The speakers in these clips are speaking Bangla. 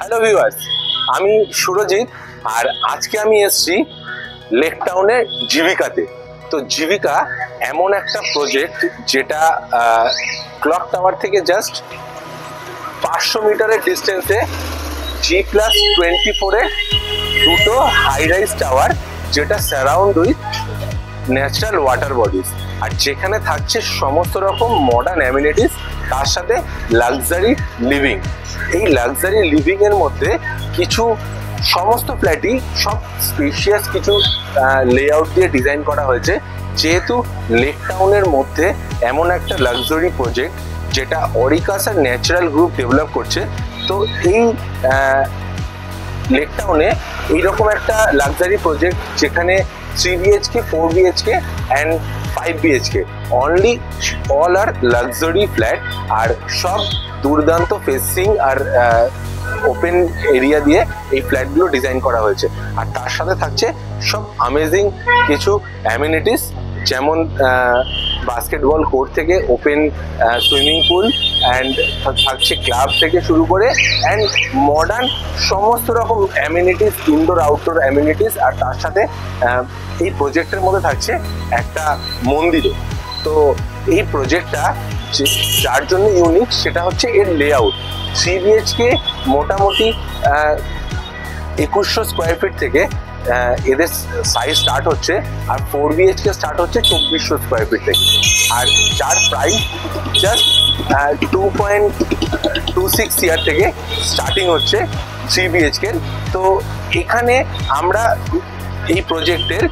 হ্যালো ভিউয়ার্স, আমি সুরজিৎ আর আজকে আমি এসেছি লেক টাউনের জীবিকাতে। তো জীবিকা এমন একটা প্রজেক্ট যেটা ক্লক টাওয়ার থেকে জাস্ট 500 মিটারের ডিস্টেন্সে G+24 দুটো হাই রাইজ টাওয়ার, যেটা surround with natural water bodies, আর যেখানে থাকছে সমস্ত রকম মডার্ন অ্যামিনিটিস, তার সাথে লাক্সারি লিভিং। এই লাক্সারি লিভিং এর মধ্যে কিছু সমস্ত ফ্ল্যাটই সব স্পেশিয়াস কিছু লেআউট দিয়ে ডিজাইন করা হয়েছে, যেহেতু লেক টাউনের মধ্যে এমন একটা লাক্সারি প্রজেক্ট যেটা অরিকাস আর ন্যাচারাল গ্রুপ ডেভেলপ করছে। তো এই লেক টাউনে এইরকম একটা লাক্সারি প্রজেক্ট যেখানে 3 BHK, 4 BHK and 5 BHK only, all আর লাক্সারি ফ্ল্যাট, আর সব দুর্দান্ত ফেসিং আর ওপেন এরিয়া দিয়ে এই ফ্ল্যাটগুলো ডিজাইন করা হয়েছে। আর তার সাথে থাকছে সব অ্যামেজিং কিছু অ্যামিনিটিস, যেমন বাস্কেটবল কোর্ট থেকে ওপেন সুইমিং পুল, অ্যান্ড থাকছে ক্লাব থেকে শুরু করে অ্যান্ড মডার্ন সমস্ত রকম অ্যামিনিটিস, ইনডোর আউটডোর অ্যামিনিটিস। আর তার সাথে এই প্রজেক্টের মধ্যে থাকছে একটা মন্দিরও। তো এই প্রজেক্টটা যার জন্য ইউনিক সেটা হচ্ছে এর লেআউট। 3 BHK মোটামুটি 2100 স্কোয়ার ফিট থেকে এদের সাইজ স্টার্ট হচ্ছে, আর 4 BHK স্টার্ট হচ্ছে 2400 স্কোয়ার ফিট থেকে, আর যার প্রাইস জাস্ট 2.26 ইয়ার থেকে স্টার্টিং হচ্ছে 3 BHK। তো এখানে আমরা এই প্রজেক্টের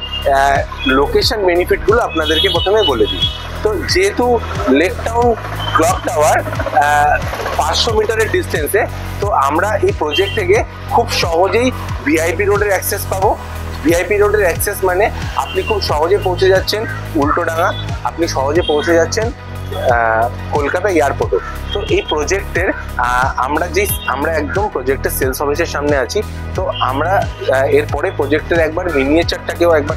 লোকেশন বেনিফিটগুলো আপনাদেরকে প্রথমে বলে দিই। তো যেহেতু লেক টাউন ক্লক টাওয়ার 500 মিটারের ডিস্টেন্সে, তো আমরা এই প্রজেক্ট থেকে খুব সহজেই ভিআইপি রোডের অ্যাক্সেস পাবো। ভিআইপি রোডের অ্যাক্সেস মানে আপনি খুব সহজে পৌঁছে যাচ্ছেন উল্টোডাঙা, আপনি সহজে পৌঁছে যাচ্ছেন কলকাতা এয়ারপোর্টে। তো এই প্রজেক্টের আমরা একদম প্রজেক্টের সেলস অফিসের সামনে আছি। তো আমরা এরপরে প্রজেক্টের একবার মিনিয়েচারটাকেও একবার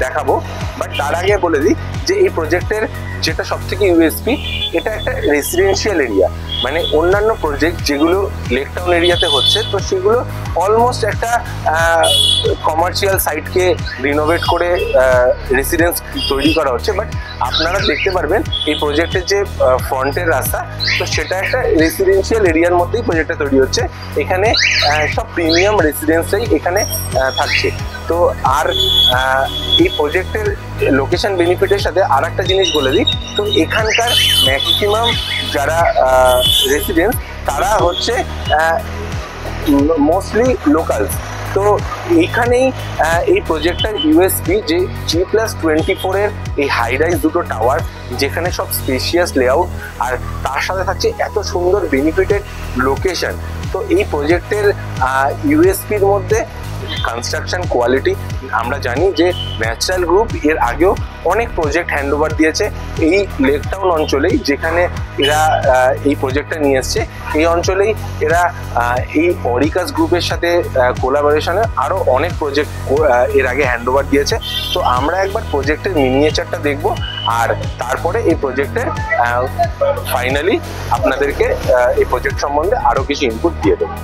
দেখাবো, বাট তার আগে বলে দিই যে এই প্রজেক্টের যেটা সব থেকে ইউএসপি, এটা একটা রেসিডেন্সিয়াল এরিয়া। মানে অন্যান্য প্রজেক্ট যেগুলো লেক টাউন এরিয়াতে হচ্ছে, তো সেগুলো অলমোস্ট একটা কমার্শিয়াল সাইটকে রিনোভেট করে রেসিডেন্স তৈরি করা হচ্ছে। বাট আপনারা দেখতে পারবেন এই প্রজেক্টের যে ফ্রন্টের রাস্তা, তো সেটা একটা রেসিডেন্সিয়াল এরিয়ার মধ্যেই প্রজেক্টটা তৈরি হচ্ছে। এখানে সব প্রিমিয়াম রেসিডেন্সই এখানে থাকছে। তো আর এই প্রজেক্টের লোকেশন বেনিফিটের সাথে আর একটা জিনিস বলে দিই, তো এখানকার ম্যাক্সিমাম যারা রেসিডেন্ট তারা হচ্ছে মোস্টলি লোকালস। তো এইখানেই এই প্রজেক্টটার ইউএসপি যে G+24 এই হাই রাইজ দুটো টাওয়ার, যেখানে সব স্পেশিয়াস লেআউট, আর তার সাথে থাকছে এত সুন্দর বেনিফিটেড লোকেশন। তো এই প্রজেক্টের ইউএসপির মধ্যে কনস্ট্রাকশন কোয়ালিটি। আমরা জানি যে ন্যাচারাল গ্রুপ এর আগেও অনেক প্রজেক্ট হ্যান্ডওভার দিয়েছে এই লেক টাউন অঞ্চলেই, যেখানে এরা এই প্রজেক্টটা নিয়ে এসছে। এই অঞ্চলেই এরা এই অরিকাস গ্রুপের সাথে কোলাবোরেশনে আরও অনেক প্রজেক্ট এর আগে হ্যান্ডওভার দিয়েছে। তো আমরা একবার প্রজেক্টের মিনিয়েচারটা দেখব, আর তারপরে এই প্রজেক্টের ফাইনালি আপনাদেরকে এই প্রজেক্ট সম্বন্ধে আরও কিছু ইনপুট দিয়ে দেবো।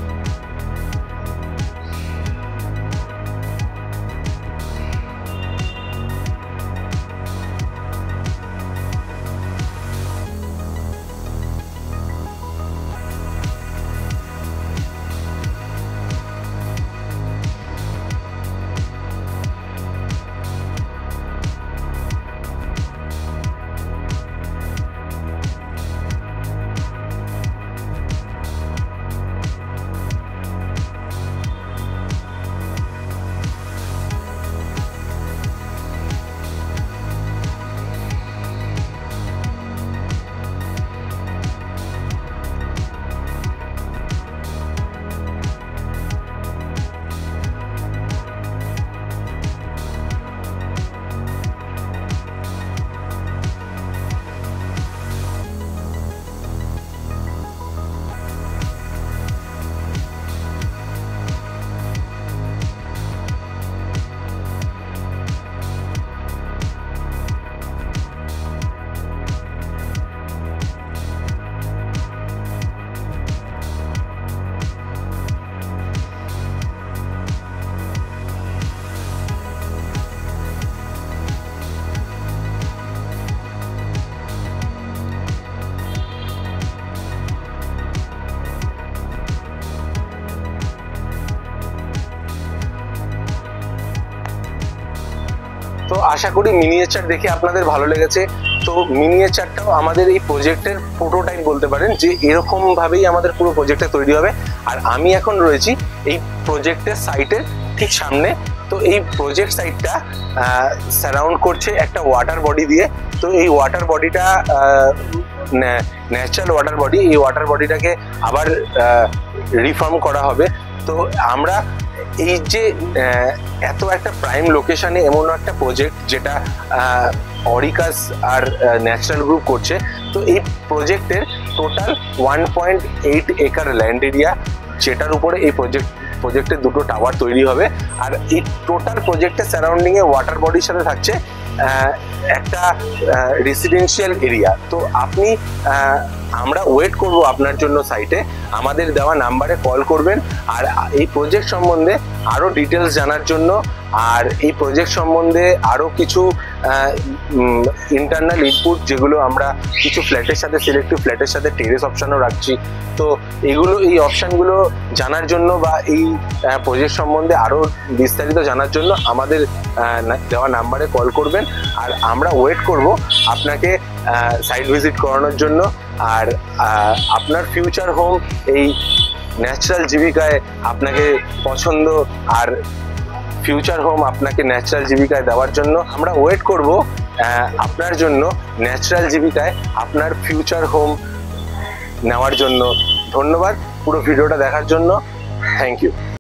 আশা করি মিনিয়েচার দেখে আপনাদের ভালো লেগেছে। তো মিনিয়েচারটাও আমাদের এই প্রজেক্টের প্রোটোটাইপ বলতে পারেন, যে এরকম ভাবেই আমাদের পুরো প্রজেক্টটা তৈরি হবে। আর আমি এখন রয়েছি এই প্রজেক্টের সাইটের ঠিক সামনে। তো এই প্রজেক্ট সাইটটা সারাউন্ড করছে একটা ওয়াটার বডি দিয়ে। তো এই ওয়াটার বডিটা ন্যাচারাল ওয়াটার বডি, এই ওয়াটার বডিটাকে আবার রিফর্ম করা হবে। তো আমরা এই যে এত একটা প্রাইম লোকেশনে এমন একটা প্রজেক্ট যেটা অরিকাস আর ন্যাচারাল গ্রুপ করছে, তো এই প্রজেক্টের টোটাল 1.8 একর ল্যান্ড এরিয়া, যেটার উপরে এই প্রজেক্টের দুটো টাওয়ার তৈরি হবে। আর এই টোটাল প্রজেক্টের সারাউন্ডিং এ ওয়াটার বডির সাথে থাকছে একটা রেসিডেন্সিয়াল এরিয়া। তো আপনি আমরা ওয়েট করব আপনার জন্য সাইটে, আমাদের দেওয়া নাম্বারে কল করবেন। আর এই প্রজেক্ট সম্বন্ধে আরও ডিটেলস জানার জন্য, আর এই প্রজেক্ট সম্বন্ধে আরও কিছু ইন্টারনাল ইনপুট, যেগুলো আমরা কিছু ফ্ল্যাটের সাথে, সিলেক্টিভ ফ্ল্যাটের সাথে টেরেস অপশানও রাখছি, তো এই অপশানগুলো জানার জন্য বা এই প্রজেক্ট সম্বন্ধে আরও বিস্তারিত জানার জন্য আমাদের দেওয়া নাম্বারে কল করবেন। আর আমরা ওয়েট করব আপনাকে সাইট ভিজিট করানোর জন্য। আর আপনার ফিউচার হোম এই ন্যাচারাল জীবিকায় আপনাকে পছন্দ, আর ফিউচার হোম আপনাকে ন্যাচারাল জীবিকায় দেওয়ার জন্য আমরা ওয়েট করব আপনার জন্য ন্যাচারাল জীবিকায় আপনার ফিউচার হোম নেওয়ার জন্য। ধন্যবাদ পুরো ভিডিওটা দেখার জন্য। Thank you.